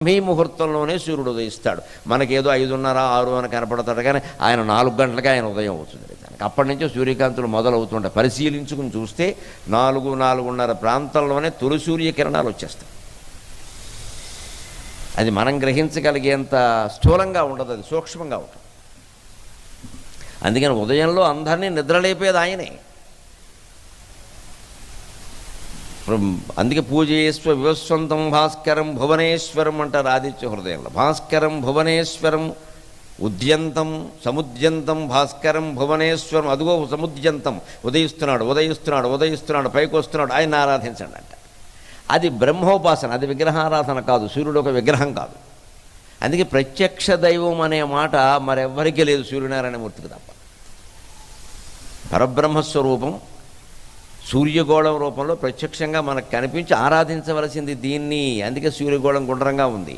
మీ ముహూర్తంలోనే సూర్యుడు ఉదయిస్తాడు. మనకేదో 5:30, 6 అని కనపడతాడు, కానీ ఆయన 4 గంటలకే ఆయన ఉదయం అవుతుంది. దానికి అప్పటి నుంచే సూర్యకాంతులు మొదలవుతుంటాయి. పరిశీలించుకుని చూస్తే 4, 4:30 ప్రాంతంలోనే తొలి సూర్యకిరణాలు వచ్చేస్తాయి. అది మనం గ్రహించగలిగేంత స్థూలంగా ఉండదు, అది సూక్ష్మంగా ఉంటుంది. అందుకని ఉదయంలో అందరినీ నిద్రలేపేది ఆయనే. అందుకే పూజయేశ్వ వివస్వంతం భాస్కరం భువనేశ్వరం అంటారు ఆదిత్య హృదయంలో. భాస్కరం భువనేశ్వరం ఉద్యంతం సముద్యంతం భాస్కరం భువనేశ్వరం. అదిగో సముద్యంతం ఉదయిస్తున్నాడు, ఉదయిస్తున్నాడు, ఉదయిస్తున్నాడు, పైకి వస్తున్నాడు, ఆయన ఆరాధించండి అంట. అది బ్రహ్మోపాసన, అది విగ్రహారాధన కాదు. సూర్యుడు ఒక విగ్రహం కాదు. అందుకే ప్రత్యక్ష దైవం అనే మాట మరెవ్వరికీ లేదు, సూర్యనారాయణమూర్తికి తప్ప. పరబ్రహ్మస్వరూపం సూర్యగోళం రూపంలో ప్రత్యక్షంగా మనకు కనిపించి ఆరాధించవలసింది దీన్ని. అందుకే సూర్యగోళం గుండ్రంగా ఉంది.